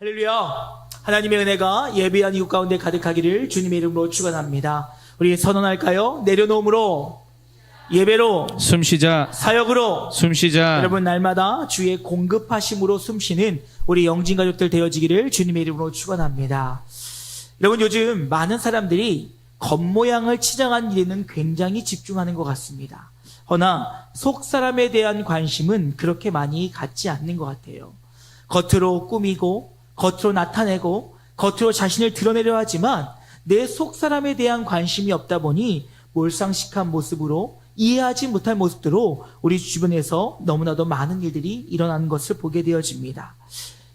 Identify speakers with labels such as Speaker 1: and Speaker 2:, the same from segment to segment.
Speaker 1: 할렐루야. 하나님의 은혜가 예배한 이웃 가운데 가득하기를 주님의 이름으로 축원합니다. 우리 선언할까요? 내려놓음으로, 예배로,
Speaker 2: 숨쉬자,
Speaker 1: 사역으로,
Speaker 2: 숨쉬자.
Speaker 1: 여러분 날마다 주의 공급하심으로 숨쉬는 우리 영진 가족들 되어지기를 주님의 이름으로 축원합니다. 여러분 요즘 많은 사람들이 겉모양을 치장한 일에는 굉장히 집중하는 것 같습니다. 허나 속 사람에 대한 관심은 그렇게 많이 갖지 않는 것 같아요. 겉으로 꾸미고 겉으로 나타내고 겉으로 자신을 드러내려 하지만 내 속 사람에 대한 관심이 없다 보니 몰상식한 모습으로 이해하지 못할 모습으로 우리 주변에서 너무나도 많은 일들이 일어나는 것을 보게 되어집니다.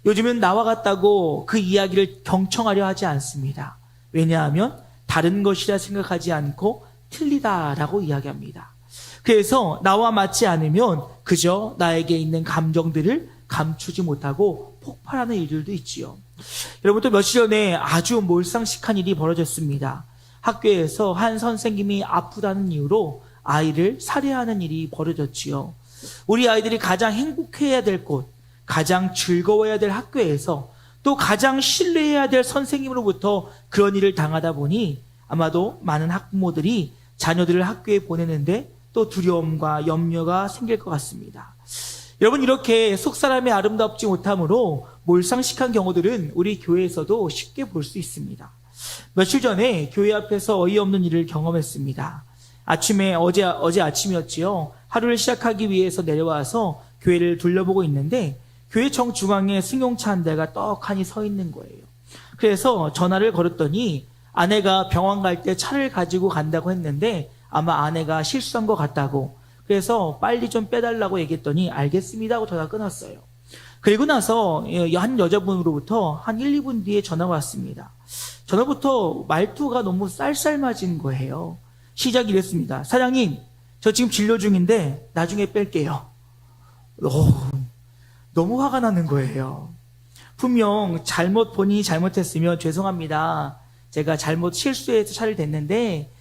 Speaker 1: 요즘은 나와 같다고 그 이야기를 경청하려 하지 않습니다. 왜냐하면 다른 것이라 생각하지 않고 틀리다라고 이야기합니다. 그래서 나와 맞지 않으면 그저 나에게 있는 감정들을 감추지 못하고 폭발하는 일들도 있지요. 여러분 또 며칠 전에 아주 몰상식한 일이 벌어졌습니다. 학교에서 한 선생님이 아프다는 이유로 아이를 살해하는 일이 벌어졌지요. 우리 아이들이 가장 행복해야 될 곳, 가장 즐거워야 될 학교에서 또 가장 신뢰해야 될 선생님으로부터 그런 일을 당하다 보니 아마도 많은 학부모들이 자녀들을 학교에 보내는데 또 두려움과 염려가 생길 것 같습니다. 여러분 이렇게 속사람이 아름답지 못함으로 몰상식한 경우들은 우리 교회에서도 쉽게 볼 수 있습니다. 며칠 전에 교회 앞에서 어이없는 일을 경험했습니다. 어제 아침이었지요. 하루를 시작하기 위해서 내려와서 교회를 둘러보고 있는데 교회 정중앙에 승용차 한 대가 떡하니 서 있는 거예요. 그래서 전화를 걸었더니 아내가 병원 갈 때 차를 가지고 간다고 했는데 아마 아내가 실수한 것 같다고, 그래서 빨리 좀 빼달라고 얘기했더니 알겠습니다 하고 전화 끊었어요. 그리고 나서 한 여자분으로부터 한 1, 2분 뒤에 전화가 왔습니다. 전화부터 말투가 너무 쌀쌀맞은 거예요. 시작이 이랬습니다. 사장님, 저 지금 진료 중인데 나중에 뺄게요. 너무 화가 나는 거예요. 분명 본인이 잘못했으면 죄송합니다. 제가 잘못 실수해서 차를 댔는데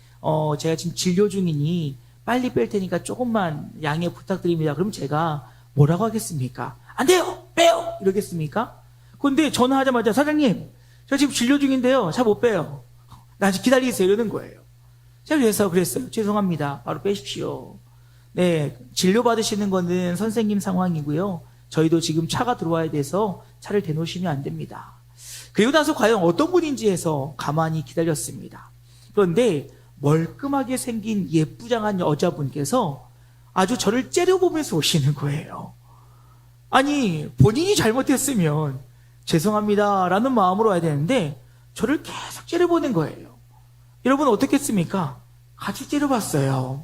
Speaker 1: 제가 지금 진료 중이니 빨리 뺄 테니까 조금만 양해 부탁드립니다. 그럼 제가 뭐라고 하겠습니까? 안 돼요! 빼요! 이러겠습니까? 근데 전화하자마자 사장님, 저 지금 진료 중인데요. 차 못 빼요. 나 아직 기다리세요. 이러는 거예요. 제가 그랬어요. 죄송합니다. 바로 빼십시오. 네, 진료 받으시는 거는 선생님 상황이고요. 저희도 지금 차가 들어와야 돼서 차를 대놓으시면 안 됩니다. 그리고 나서 과연 어떤 분인지 해서 가만히 기다렸습니다. 그런데 멀끔하게 생긴 예쁘장한 여자분께서 아주 저를 째려보면서 오시는 거예요. 아니, 본인이 잘못했으면 죄송합니다 라는 마음으로 와야 되는데 저를 계속 째려보는 거예요. 여러분 어떻게 했습니까? 같이 째려봤어요.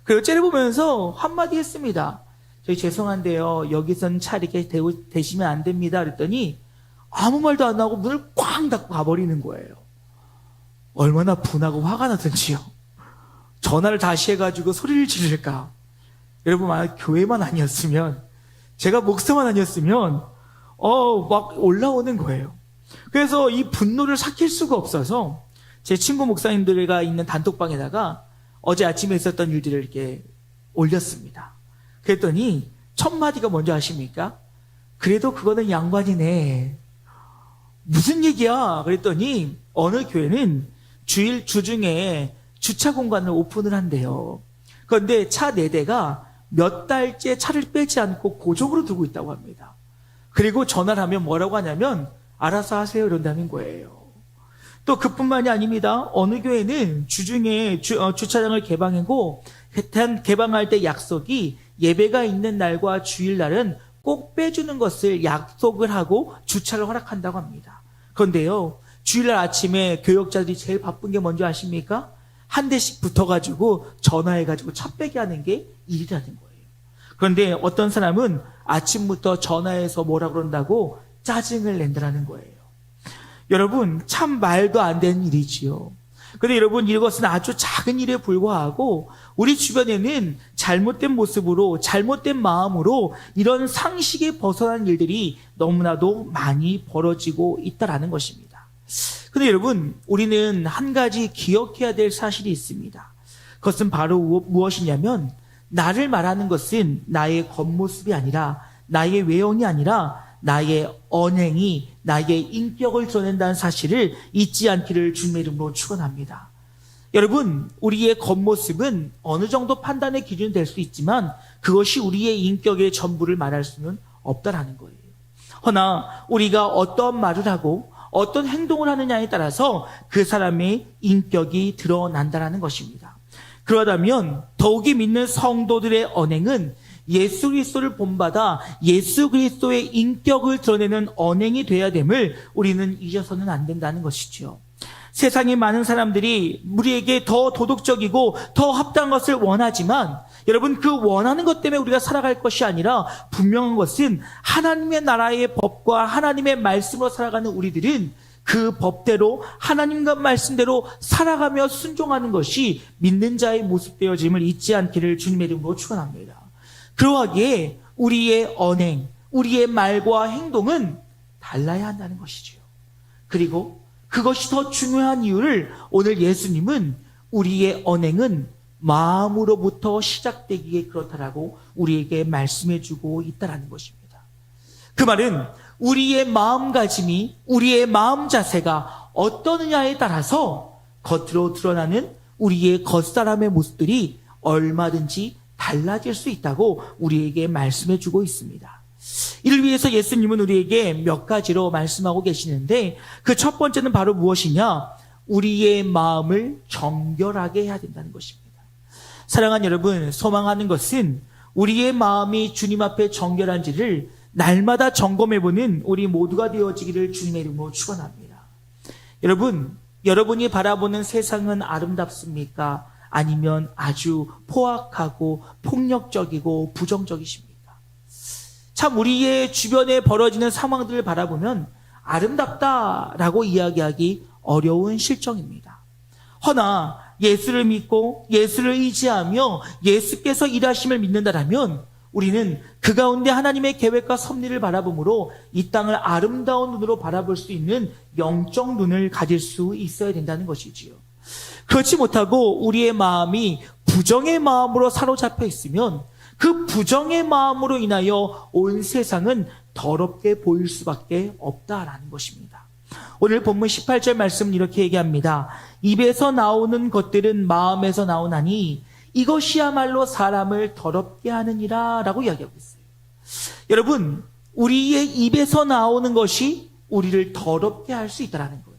Speaker 1: 그리고 째려보면서 한마디 했습니다. 저희 죄송한데요, 여기선 차 이렇게 대시면 안 됩니다 그랬더니 아무 말도 안 하고 문을 꽝 닫고 가버리는 거예요. 얼마나 분하고 화가 나든지요. 전화를 다시 해가지고 소리를 지를까. 여러분 만약 교회만 아니었으면, 제가 목사만 아니었으면 막 올라오는 거예요. 그래서 이 분노를 삭힐 수가 없어서 제 친구 목사님들과 있는 단톡방에다가 어제 아침에 있었던 일들을 이렇게 올렸습니다. 그랬더니 첫 마디가 뭔지 아십니까? 그래도 그거는 양반이네. 무슨 얘기야? 그랬더니 어느 교회는 주중에 주차 공간을 오픈을 한대요. 그런데 차 4대가 몇 달째 차를 빼지 않고 고정으로 두고 있다고 합니다. 그리고 전화를 하면 뭐라고 하냐면 알아서 하세요 이런다는 거예요. 또 그뿐만이 아닙니다. 어느 교회는 주중에 주차장을 개방하고 개방할 때 약속이 예배가 있는 날과 주일날은 꼭 빼주는 것을 약속을 하고 주차를 허락한다고 합니다. 그런데요, 주일날 아침에 교역자들이 제일 바쁜 게 뭔지 아십니까? 한 대씩 붙어가지고 전화해가지고 차 빼게 하는 게 일이라는 거예요. 그런데 어떤 사람은 아침부터 전화해서 뭐라 그런다고 짜증을 낸다는 거예요. 여러분 참 말도 안 되는 일이지요. 그런데 여러분 이것은 아주 작은 일에 불과하고 우리 주변에는 잘못된 모습으로 잘못된 마음으로 이런 상식에 벗어난 일들이 너무나도 많이 벌어지고 있다라는 것입니다. 그런데 여러분 우리는 한 가지 기억해야 될 사실이 있습니다. 그것은 바로 무엇이냐면 나를 말하는 것은 나의 겉모습이 아니라 나의 외형이 아니라 나의 언행이 나의 인격을 드러낸다는 사실을 잊지 않기를 주님의 이름으로 축원합니다. 여러분, 우리의 겉모습은 어느 정도 판단의 기준이 될 수 있지만 그것이 우리의 인격의 전부를 말할 수는 없다라는 거예요. 허나 우리가 어떤 말을 하고 어떤 행동을 하느냐에 따라서 그 사람의 인격이 드러난다라는 것입니다. 그러다면 더욱이 믿는 성도들의 언행은 예수 그리스도를 본받아 예수 그리스도의 인격을 드러내는 언행이 돼야 됨을 우리는 잊어서는 안 된다는 것이죠. 세상의 많은 사람들이 우리에게 더 도덕적이고 더 합당한 것을 원하지만 여러분, 그 원하는 것 때문에 우리가 살아갈 것이 아니라 분명한 것은 하나님의 나라의 법과 하나님의 말씀으로 살아가는 우리들은 그 법대로 하나님과 말씀대로 살아가며 순종하는 것이 믿는 자의 모습 되어짐을 잊지 않기를 주님의 이름으로 축원합니다. 그러하기에 우리의 언행, 우리의 말과 행동은 달라야 한다는 것이지요. 그리고 그것이 더 중요한 이유를 오늘 예수님은 우리의 언행은 마음으로부터 시작되기에 그렇다라고 우리에게 말씀해 주고 있다라는 것입니다. 그 말은 우리의 마음가짐이, 우리의 마음 자세가 어떠느냐에 따라서 겉으로 드러나는 우리의 겉사람의 모습들이 얼마든지 달라질 수 있다고 우리에게 말씀해 주고 있습니다. 이를 위해서 예수님은 우리에게 몇 가지로 말씀하고 계시는데 그 첫 번째는 바로 무엇이냐? 우리의 마음을 정결하게 해야 된다는 것입니다. 사랑하는 여러분, 소망하는 것은 우리의 마음이 주님 앞에 정결한지를 날마다 점검해보는 우리 모두가 되어지기를 주님의 이름으로 축원합니다. 여러분, 여러분이 바라보는 세상은 아름답습니까? 아니면 아주 포악하고 폭력적이고 부정적이십니까? 참 우리의 주변에 벌어지는 상황들을 바라보면 아름답다라고 이야기하기 어려운 실정입니다. 허나 예수를 믿고 예수를 의지하며 예수께서 일하심을 믿는다라면 우리는 그 가운데 하나님의 계획과 섭리를 바라보므로 이 땅을 아름다운 눈으로 바라볼 수 있는 영적 눈을 가질 수 있어야 된다는 것이지요. 그렇지 못하고 우리의 마음이 부정의 마음으로 사로잡혀 있으면 그 부정의 마음으로 인하여 온 세상은 더럽게 보일 수밖에 없다라는 것입니다. 오늘 본문 18절 말씀은 이렇게 얘기합니다. 입에서 나오는 것들은 마음에서 나오나니 이것이야말로 사람을 더럽게 하느니라 라고 이야기하고 있어요. 여러분, 우리의 입에서 나오는 것이 우리를 더럽게 할 수 있다는 거예요.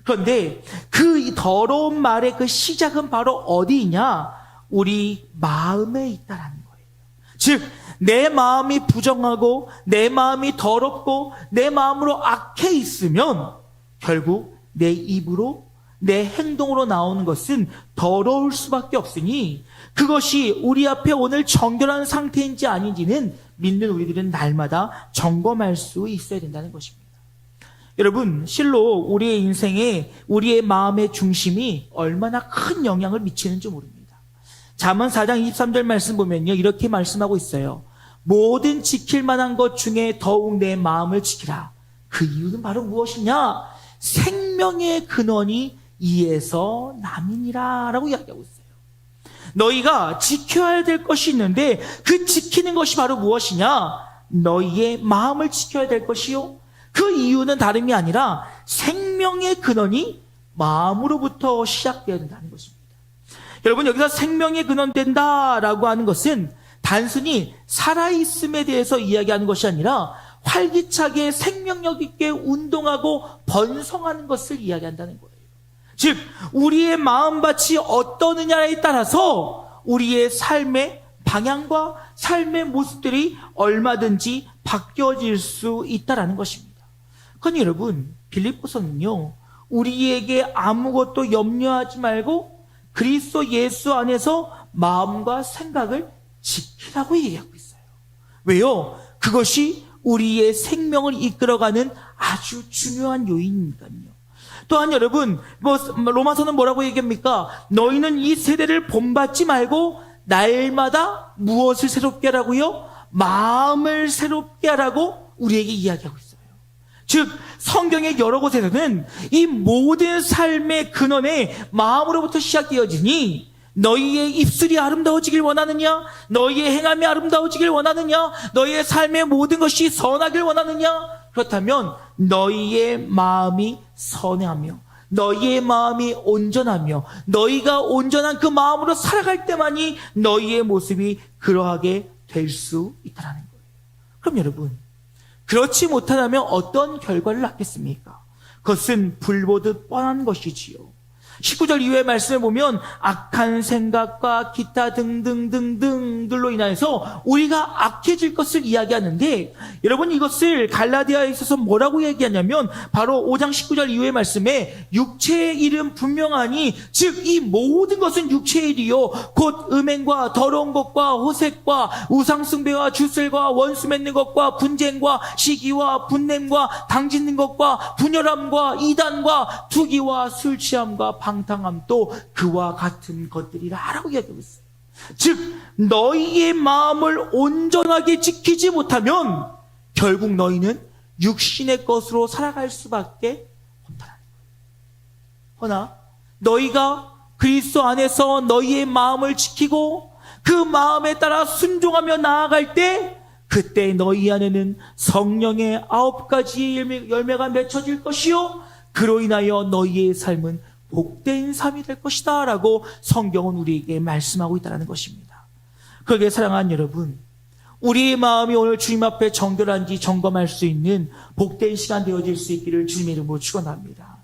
Speaker 1: 그런데 그 더러운 말의 그 시작은 바로 어디 있냐? 우리 마음에 있다는 거예요. 즉, 내 마음이 부정하고 내 마음이 더럽고 내 마음으로 악해 있으면 결국 내 입으로 내 행동으로 나오는 것은 더러울 수밖에 없으니 그것이 우리 앞에 오늘 정결한 상태인지 아닌지는 믿는 우리들은 날마다 점검할 수 있어야 된다는 것입니다. 여러분, 실로 우리의 인생에 우리의 마음의 중심이 얼마나 큰 영향을 미치는지 모릅니다. 잠언 4장 23절 말씀 보면요, 이렇게 말씀하고 있어요. 모든 지킬 만한 것 중에 더욱 내 마음을 지키라. 그 이유는 바로 무엇이냐? 생명의 근원이 이에서 남이니라 라고 이야기하고 있어요. 너희가 지켜야 될 것이 있는데 그 지키는 것이 바로 무엇이냐? 너희의 마음을 지켜야 될 것이요. 그 이유는 다름이 아니라 생명의 근원이 마음으로부터 시작되어야 된다는 것입니다. 여러분, 여기서 생명의 근원 된다라고 하는 것은 단순히 살아있음에 대해서 이야기하는 것이 아니라 활기차게 생명력 있게 운동하고 번성하는 것을 이야기한다는 거예요. 즉, 우리의 마음밭이 어떠느냐에 따라서 우리의 삶의 방향과 삶의 모습들이 얼마든지 바뀌어질 수 있다는 것입니다. 그러니 여러분, 빌립보서는요, 우리에게 아무것도 염려하지 말고 그리스도 예수 안에서 마음과 생각을 지키라고 얘기하고 있어요. 왜요? 그것이 우리의 생명을 이끌어가는 아주 중요한 요인이니까요. 또한 여러분, 로마서는 뭐라고 얘기합니까? 너희는 이 세대를 본받지 말고 날마다 무엇을 새롭게 하라고요? 마음을 새롭게 하라고 우리에게 이야기하고 있어요. 즉, 성경의 여러 곳에서는 이 모든 삶의 근원에 마음으로부터 시작되어지니 너희의 입술이 아름다워지길 원하느냐? 너희의 행함이 아름다워지길 원하느냐? 너희의 삶의 모든 것이 선하길 원하느냐? 그렇다면 너희의 마음이 선하며 너희의 마음이 온전하며 너희가 온전한 그 마음으로 살아갈 때만이 너희의 모습이 그러하게 될 수 있다는 거예요. 그럼 여러분, 그렇지 못하다면 어떤 결과를 낳겠습니까? 그것은 불보듯 뻔한 것이지요. 19절 이후의 말씀을 보면 악한 생각과 기타 등등등등들로 인해서 우리가 악해질 것을 이야기하는데, 여러분 이것을 갈라디아에 있어서 뭐라고 얘기하냐면 바로 5장 19절 이후의 말씀에 육체의 일은 분명하니 즉 이 모든 것은 육체의 일이요 곧 음행과 더러운 것과 호색과 우상숭배와 주술과 원수 맺는 것과 분쟁과 시기와 분냄과 당짓는 것과 분열함과 이단과 투기와 술 취함과 방탕함도 그와 같은 것들이라라고 이야기하고 있어요. 즉 너희의 마음을 온전하게 지키지 못하면 결국 너희는 육신의 것으로 살아갈 수밖에 없다는 거예요. 허나 너희가 그리스도 안에서 너희의 마음을 지키고 그 마음에 따라 순종하며 나아갈 때 그때 너희 안에는 성령의 9가지의 열매가 맺혀질 것이요 그로 인하여 너희의 삶은 복된 삶이 될 것이다 라고 성경은 우리에게 말씀하고 있다는 것입니다. 그러기에 사랑하는 여러분, 우리의 마음이 오늘 주님 앞에 정결한지 점검할 수 있는 복된 시간 되어질 수 있기를 주님의 이름으로 축원합니다.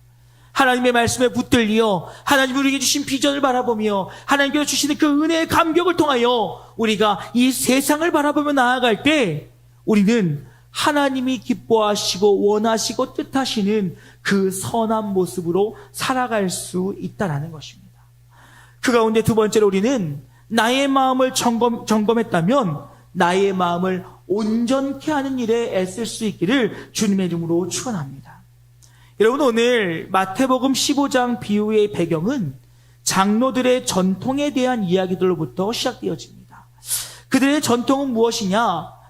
Speaker 1: 하나님의 말씀에 붙들리어 하나님 우리에게 주신 비전을 바라보며 하나님께서 주시는 그 은혜의 감격을 통하여 우리가 이 세상을 바라보며 나아갈 때 우리는 하나님이 기뻐하시고 원하시고 뜻하시는 그 선한 모습으로 살아갈 수 있다는 것입니다. 그 가운데 두 번째로 우리는 나의 마음을 점검했다면 나의 마음을 온전케 하는 일에 애쓸 수 있기를 주님의 이름으로 축원합니다. 여러분 오늘 마태복음 15장 비유의 배경은 장로들의 전통에 대한 이야기들로부터 시작되어집니다. 그들의 전통은 무엇이냐?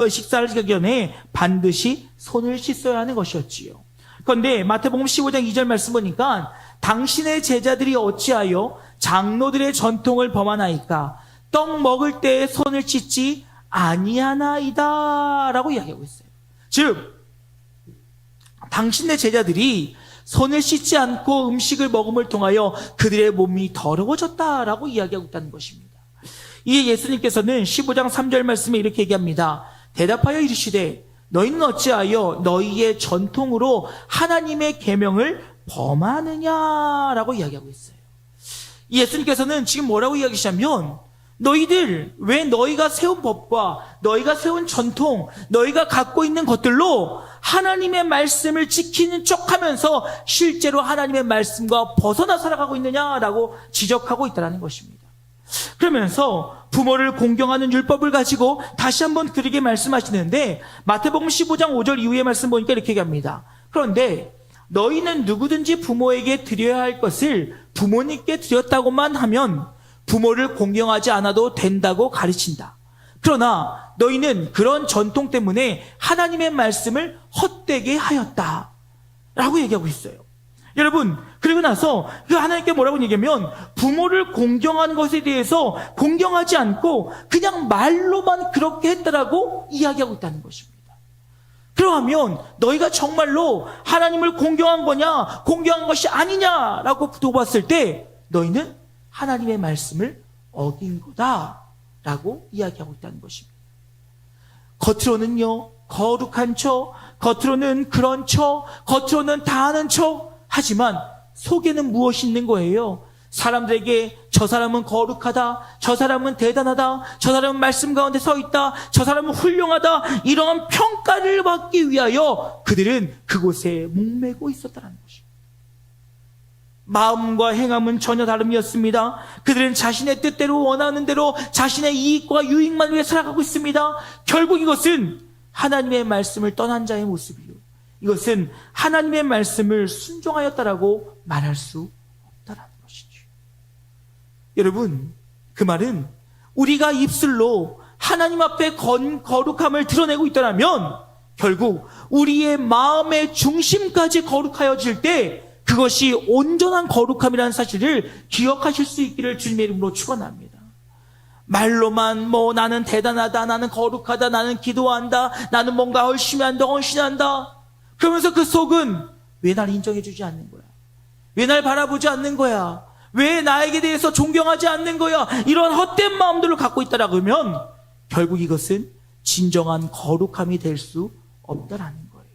Speaker 1: 식사를 하기 전에 반드시 손을 씻어야 하는 것이었지요. 그런데 마태복음 15장 2절 말씀 보니까 당신의 제자들이 어찌하여 장로들의 전통을 범하나이까? 떡 먹을 때 손을 씻지 아니하나이다 라고 이야기하고 있어요. 즉 당신의 제자들이 손을 씻지 않고 음식을 먹음을 통하여 그들의 몸이 더러워졌다라고 이야기하고 있다는 것입니다. 이에 예수님께서는 15장 3절 말씀에 이렇게 얘기합니다. 대답하여 이르시되 너희는 어찌하여 너희의 전통으로 하나님의 계명을 범하느냐라고 이야기하고 있어요. 예수님께서는 지금 뭐라고 이야기하시냐면 너희들 왜 너희가 세운 법과 너희가 세운 전통, 너희가 갖고 있는 것들로 하나님의 말씀을 지키는 척하면서 실제로 하나님의 말씀과 벗어나 살아가고 있느냐라고 지적하고 있다는 것입니다. 그러면서 부모를 공경하는 율법을 가지고 다시 한번 그에게 말씀하시는데 마태복음 15장 5절 이후의 말씀 보니까 이렇게 얘기합니다. 그런데 너희는 누구든지 부모에게 드려야 할 것을 부모님께 드렸다고만 하면 부모를 공경하지 않아도 된다고 가르친다. 그러나 너희는 그런 전통 때문에 하나님의 말씀을 헛되게 하였다 라고 얘기하고 있어요. 여러분, 그리고 나서 그 하나님께 뭐라고 얘기하면 부모를 공경하는 것에 대해서 공경하지 않고 그냥 말로만 그렇게 했다라고 이야기하고 있다는 것입니다. 그러하면 너희가 정말로 하나님을 공경한 거냐 공경한 것이 아니냐라고 물어봤을 때 너희는 하나님의 말씀을 어긴 거다라고 이야기하고 있다는 것입니다. 겉으로는요 거룩한 척, 겉으로는 그런 척, 겉으로는 다 아는 척 하지만 속에는 무엇이 있는 거예요? 사람들에게 저 사람은 거룩하다, 저 사람은 대단하다, 저 사람은 말씀 가운데 서 있다, 저 사람은 훌륭하다, 이러한 평가를 받기 위하여 그들은 그곳에 목매고 있었다는 것입니다. 마음과 행함은 전혀 다름이었습니다. 그들은 자신의 뜻대로 원하는 대로 자신의 이익과 유익만 위해 살아가고 있습니다. 결국 이것은 하나님의 말씀을 떠난 자의 모습이요, 이것은 하나님의 말씀을 순종하였다라고 말할 수 없다라는 것이죠. 여러분, 그 말은 우리가 입술로 하나님 앞에 거룩함을 드러내고 있더라면 결국 우리의 마음의 중심까지 거룩하여질 때 그것이 온전한 거룩함이라는 사실을 기억하실 수 있기를 주님의 이름으로 축원합니다. 말로만 나는 대단하다, 나는 거룩하다, 나는 기도한다, 나는 뭔가 열심히 한다, 헌신한다. 그러면서 그 속은 왜 날 인정해주지 않는 거야? 왜 날 바라보지 않는 거야? 왜 나에게 대해서 존경하지 않는 거야? 이런 헛된 마음들을 갖고 있다라고 하면 결국 이것은 진정한 거룩함이 될 수 없다라는 거예요.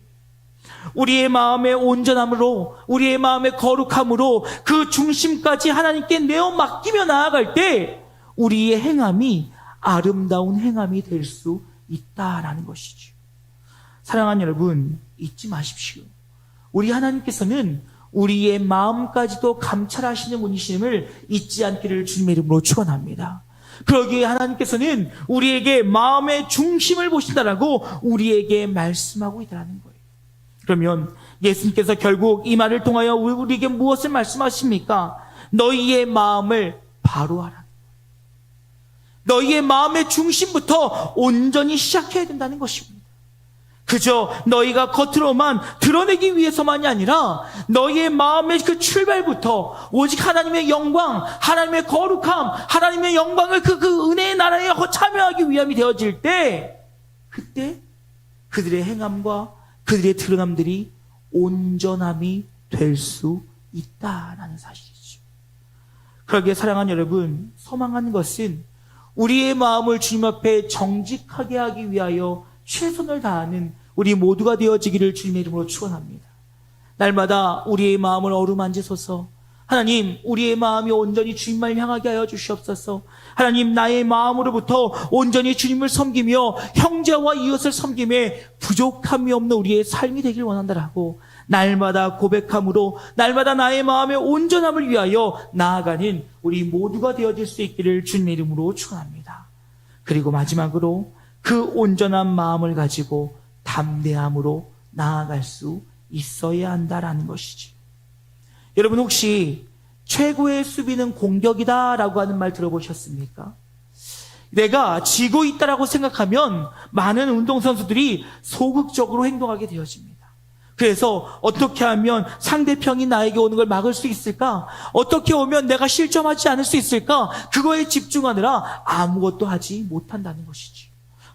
Speaker 1: 우리의 마음의 온전함으로, 우리의 마음의 거룩함으로 그 중심까지 하나님께 내어 맡기며 나아갈 때 우리의 행함이 아름다운 행함이 될 수 있다라는 것이죠. 사랑하는 여러분, 잊지 마십시오. 우리 하나님께서는 우리의 마음까지도 감찰하시는 분이심을 잊지 않기를 주님의 이름으로 축원합니다. 그러기에 하나님께서는 우리에게 마음의 중심을 보신다라고 우리에게 말씀하고 있다는 거예요. 그러면 예수님께서 결국 이 말을 통하여 우리에게 무엇을 말씀하십니까? 너희의 마음을 바로 하라. 너희의 마음의 중심부터 온전히 시작해야 된다는 것입니다. 그저 너희가 겉으로만 드러내기 위해서만이 아니라 너희의 마음의 그 출발부터 오직 하나님의 영광, 하나님의 거룩함, 하나님의 영광을 그 은혜의 나라에 참여하기 위함이 되어질 때 그때 그들의 행함과 그들의 드러남들이 온전함이 될 수 있다라는 사실이죠. 그러기에 사랑하는 여러분, 소망하는 것은 우리의 마음을 주님 앞에 정직하게 하기 위하여 최선을 다하는 우리 모두가 되어지기를 주님의 이름으로 축원합니다. 날마다 우리의 마음을 어루만지소서. 하나님, 우리의 마음이 온전히 주님만 향하게 하여 주시옵소서. 하나님, 나의 마음으로부터 온전히 주님을 섬기며 형제와 이웃을 섬김에 부족함이 없는 우리의 삶이 되길 원한다라고 날마다 고백함으로 날마다 나의 마음의 온전함을 위하여 나아가는 우리 모두가 되어질 수 있기를 주님의 이름으로 축원합니다. 그리고 마지막으로 그 온전한 마음을 가지고 담대함으로 나아갈 수 있어야 한다라는 것이지. 여러분, 혹시 최고의 수비는 공격이다라고 하는 말 들어보셨습니까? 내가 지고 있다라고 생각하면 많은 운동선수들이 소극적으로 행동하게 되어집니다. 그래서 어떻게 하면 상대편이 나에게 오는 걸 막을 수 있을까? 어떻게 오면 내가 실점하지 않을 수 있을까? 그거에 집중하느라 아무것도 하지 못한다는 것이지.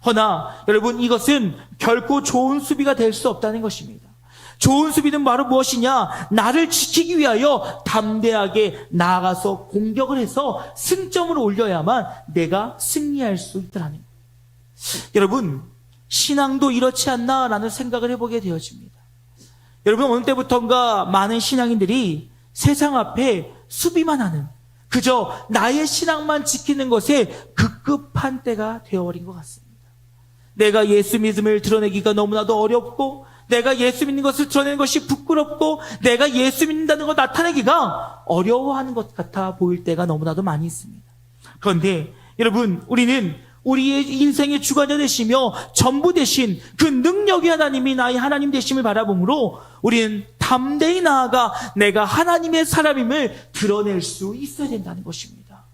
Speaker 1: 허나 여러분, 이것은 결코 좋은 수비가 될 수 없다는 것입니다. 좋은 수비는 바로 무엇이냐? 나를 지키기 위하여 담대하게 나아가서 공격을 해서 승점을 올려야만 내가 승리할 수 있다는 거예요. 여러분, 신앙도 이렇지 않나라는 생각을 해보게 되어집니다. 여러분, 어느 때부턴가 많은 신앙인들이 세상 앞에 수비만 하는, 그저 나의 신앙만 지키는 것에 급급한 때가 되어버린 것 같습니다. 내가 예수 믿음을 드러내기가 너무나도 어렵고, 내가 예수 믿는 것을 드러내는 것이 부끄럽고, 내가 예수 믿는다는 걸 나타내기가 어려워하는 것 같아 보일 때가 너무나도 많이 있습니다. 그런데 여러분, 우리는 우리의 인생의 주관자 되시며 전부 되신 그 능력의 하나님이 나의 하나님 되심을 바라보므로 우리는 담대히 나아가 내가 하나님의 사람임을 드러낼 수 있어야 된다는 것입니다.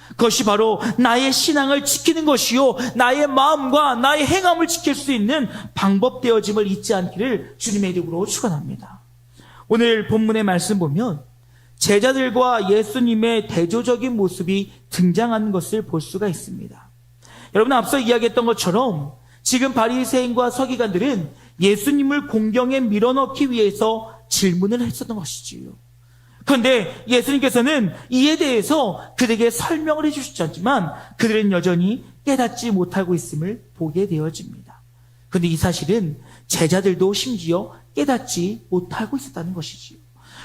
Speaker 1: 그것이 바로 나의 신앙을 지키는 것이요, 나의 마음과 나의 행함을 지킬 수 있는 방법 되어짐을 잊지 않기를 주님의 이름으로 축원합니다. 오늘 본문의 말씀 보면 제자들과 예수님의 대조적인 모습이 등장하는 것을 볼 수가 있습니다. 여러분, 앞서 이야기했던 것처럼 지금 바리새인과 서기관들은 예수님을 공경에 밀어넣기 위해서 질문을 했었던 것이지요. 그런데 예수님께서는 이에 대해서 그들에게 설명을 해주시지 않지만 그들은 여전히 깨닫지 못하고 있음을 보게 되어집니다. 그런데 이 사실은 제자들도 심지어 깨닫지 못하고 있었다는 것이지요.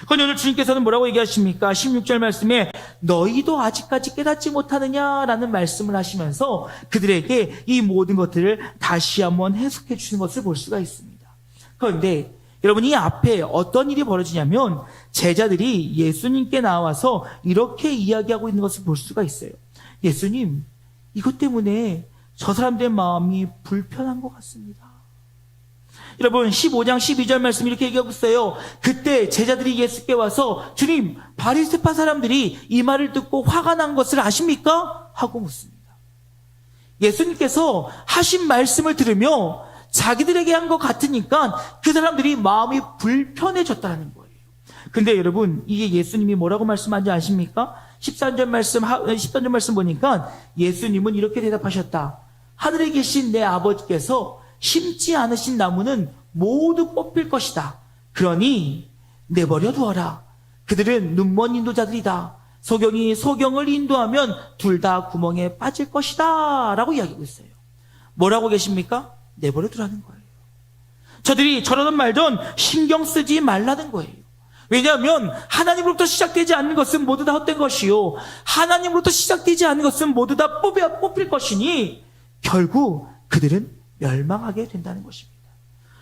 Speaker 1: 그런데 오늘 주님께서는 뭐라고 얘기하십니까? 16절 말씀에 너희도 아직까지 깨닫지 못하느냐라는 말씀을 하시면서 그들에게 이 모든 것들을 다시 한번 해석해 주시는 것을 볼 수가 있습니다. 그런데 여러분, 이 앞에 어떤 일이 벌어지냐면 제자들이 예수님께 나와서 이렇게 이야기하고 있는 것을 볼 수가 있어요. 예수님, 이것 때문에 저 사람들의 마음이 불편한 것 같습니다. 여러분, 15장 12절 말씀 이렇게 얘기하고 있어요. 그때 제자들이 예수께 와서 주님, 바리새파 사람들이 이 말을 듣고 화가 난 것을 아십니까? 하고 묻습니다. 예수님께서 하신 말씀을 들으며 자기들에게 한 것 같으니까 그 사람들이 마음이 불편해졌다는 거예요. 근데 여러분, 이게 예수님이 뭐라고 말씀하는지 아십니까? 13절 말씀 보니까 예수님은 이렇게 대답하셨다. 하늘에 계신 내 아버지께서 심지 않으신 나무는 모두 뽑힐 것이다. 그러니 내버려 두어라. 그들은 눈먼 인도자들이다. 소경이 소경을 인도하면 둘 다 구멍에 빠질 것이다. 라고 이야기하고 있어요. 뭐라고 계십니까? 내버려 두라는 거예요. 저들이 저러든 말든 신경 쓰지 말라는 거예요. 왜냐하면 하나님으로부터 시작되지 않는 것은 모두 다 헛된 것이요, 하나님으로부터 시작되지 않는 것은 모두 다 뽑힐 것이니 결국 그들은 멸망하게 된다는 것입니다.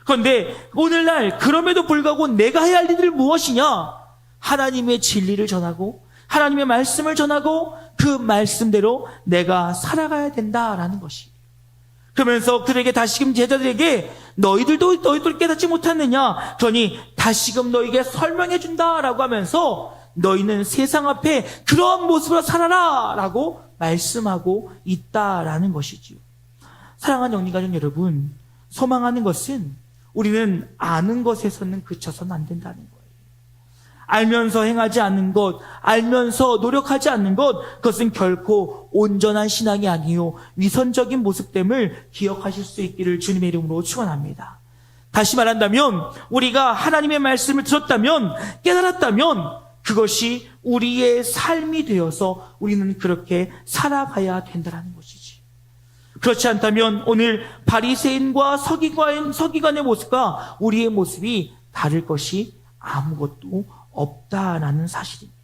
Speaker 1: 그런데 오늘날 그럼에도 불구하고 내가 해야 할 일이 무엇이냐? 하나님의 진리를 전하고 하나님의 말씀을 전하고 그 말씀대로 내가 살아가야 된다라는 것이에요. 그러면서 그들에게 다시금 제자들에게 너희들도 깨닫지 못하느냐? 그러니 다시금 너희에게 설명해 준다라고 하면서 너희는 세상 앞에 그런 모습으로 살아라 라고 말씀하고 있다라는 것이지요. 사랑하는 영리가족 여러분, 소망하는 것은 우리는 아는 것에서는 그쳐서는 안 된다는 거예요. 알면서 행하지 않는 것, 알면서 노력하지 않는 것, 그것은 결코 온전한 신앙이 아니요 위선적인 모습됨을 기억하실 수 있기를 주님의 이름으로 축원합니다. 다시 말한다면 우리가 하나님의 말씀을 들었다면, 깨달았다면 그것이 우리의 삶이 되어서 우리는 그렇게 살아가야 된다는 것이지. 그렇지 않다면 오늘 바리새인과 서기관의 모습과 우리의 모습이 다를 것이 아무것도 없다라는 사실입니다.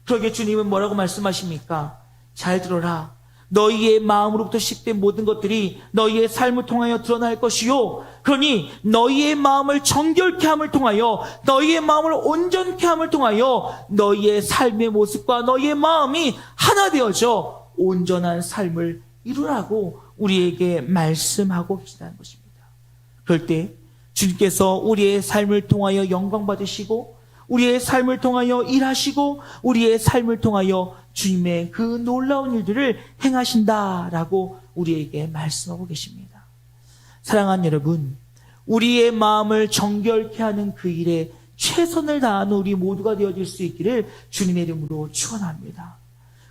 Speaker 1: 그러게 주님은 뭐라고 말씀하십니까? 잘 들어라. 너희의 마음으로부터 시작된 모든 것들이 너희의 삶을 통하여 드러날 것이요, 그러니 너희의 마음을 정결케 함을 통하여, 너희의 마음을 온전케 함을 통하여 너희의 삶의 모습과 너희의 마음이 하나 되어져 온전한 삶을 이루라고 우리에게 말씀하고 계시다는 것입니다. 그럴 때 주님께서 우리의 삶을 통하여 영광 받으시고, 우리의 삶을 통하여 일하시고, 우리의 삶을 통하여 주님의 그 놀라운 일들을 행하신다라고 우리에게 말씀하고 계십니다. 사랑하는 여러분, 우리의 마음을 정결케 하는 그 일에 최선을 다하는 우리 모두가 되어질 수 있기를 주님의 이름으로 축원합니다.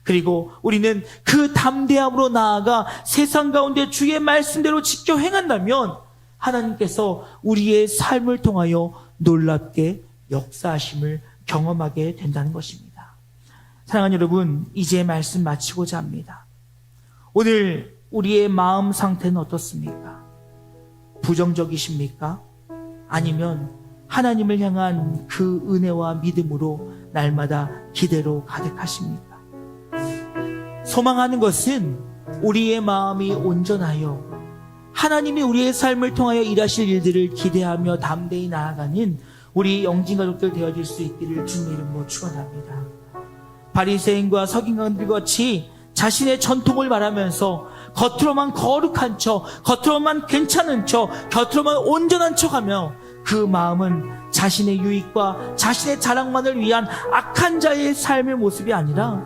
Speaker 1: 그리고 우리는 그 담대함으로 나아가 세상 가운데 주의 말씀대로 지켜 행한다면 하나님께서 우리의 삶을 통하여 놀랍게 역사하심을 경험하게 된다는 것입니다. 사랑하는 여러분, 이제 말씀 마치고자 합니다. 오늘 우리의 마음 상태는 어떻습니까? 부정적이십니까? 아니면 하나님을 향한 그 은혜와 믿음으로 날마다 기대로 가득하십니까? 소망하는 것은 우리의 마음이 온전하여 하나님이 우리의 삶을 통하여 일하실 일들을 기대하며 담대히 나아가는 우리 영진가족들 되어질 수 있기를 주님의 이름으로 축원합니다. 바리새인과 서기관들 같이 자신의 전통을 말하면서 겉으로만 거룩한 척, 겉으로만 괜찮은 척, 겉으로만 온전한 척하며 그 마음은 자신의 유익과 자신의 자랑만을 위한 악한 자의 삶의 모습이 아니라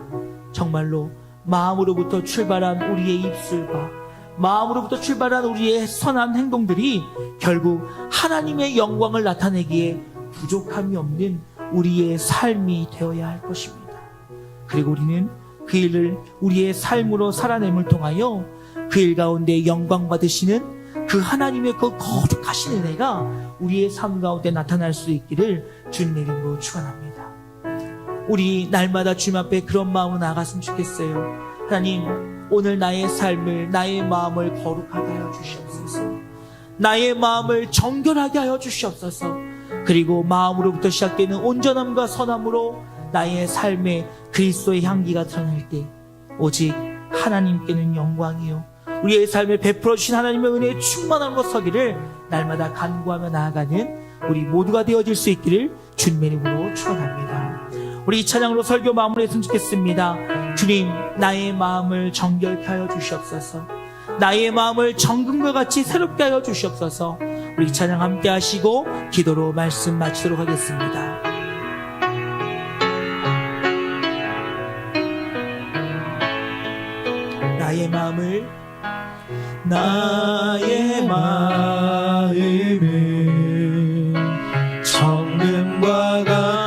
Speaker 1: 정말로 마음으로부터 출발한 우리의 입술과 마음으로부터 출발한 우리의 선한 행동들이 결국 하나님의 영광을 나타내기에 부족함이 없는 우리의 삶이 되어야 할 것입니다. 그리고 우리는 그 일을 우리의 삶으로 살아냄을 통하여 그 일 가운데 영광 받으시는 그 하나님의 그 거룩하신 은혜가 우리의 삶 가운데 나타날 수 있기를 주님의 이름으로 축원합니다. 우리 날마다 주님 앞에 그런 마음으로 나아갔으면 좋겠어요. 하나님, 오늘 나의 삶을, 나의 마음을 거룩하게 하여 주시옵소서. 나의 마음을 정결하게 하여 주시옵소서. 그리고 마음으로부터 시작되는 온전함과 선함으로 나의 삶에 그리스도의 향기가 드러날 때 오직 하나님께는 영광이요 우리의 삶에 베풀어 주신 하나님의 은혜에 충만함으로 서기를 날마다 간구하며 나아가는 우리 모두가 되어질 수 있기를 주님의 이름으로 축원합니다. 우리 이 찬양으로 설교 마무리했으면 좋겠습니다. 주님, 나의 마음을 정결케 하여 주시옵소서. 나의 마음을 정금과 같이 새롭게 하여 주시옵소서. 우리 이 찬양 함께 하시고 기도로 말씀 마치도록 하겠습니다. 나의 마음을 정금과 같이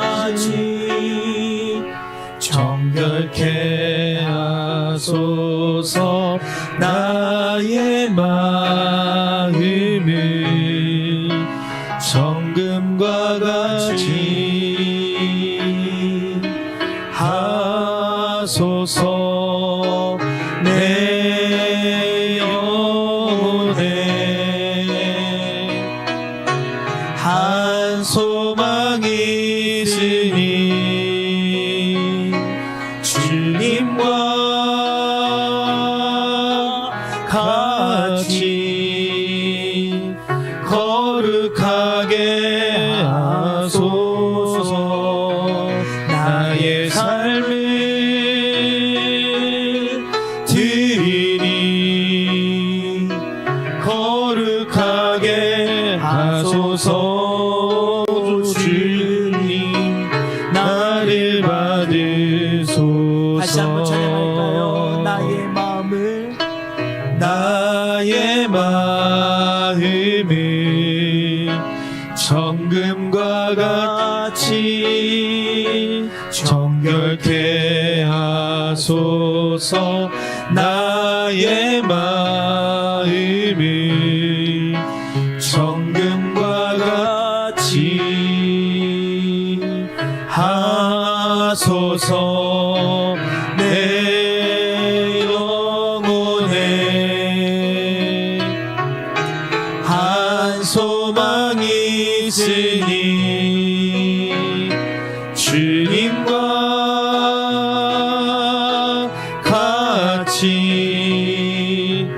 Speaker 2: 하소서. 나의 마음을 정금과 같이 하소서. 내 영혼에 한 소망이 있으니 주님과 같이 거룩하게 하소서. 나의 삶을 드리니 거룩하게 하소서. 주님 나를 받으소서.
Speaker 1: 다시 한번 찬양할까요?
Speaker 2: 나의 마음을 정금과 같이 정결케 하소서. 나의 마음을 정금과 같이 하소서. 내 영혼에 한 소망이 있으니 주님과 같이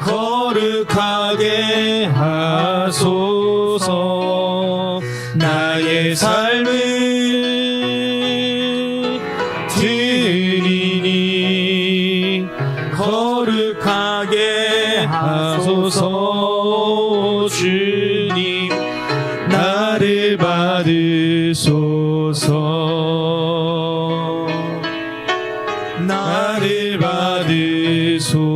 Speaker 2: 거룩하게 하소서. 나의 삶을 드리니 거룩하게 하소서. 주님 나를 받으소서. 나를 받으소서.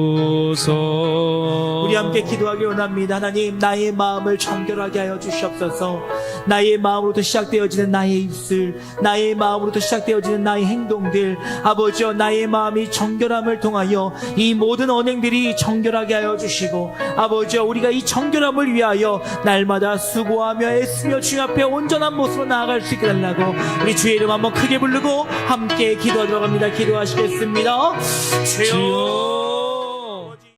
Speaker 1: 우리 함께 기도하기 원합니다. 하나님, 나의 마음을 정결하게 하여 주시옵소서. 나의 마음으로부터 시작되어지는 나의 입술, 나의 마음으로부터 시작되어지는 나의 행동들, 아버지여, 나의 마음이 정결함을 통하여 이 모든 언행들이 정결하게 하여 주시고, 아버지여, 우리가 이 정결함을 위하여 날마다 수고하며 애쓰며 주님 앞에 온전한 모습으로 나아갈 수 있게 달라고 우리 주의 이름 한번 크게 부르고 함께 기도하도록 합니다. 기도하시겠습니다. 주여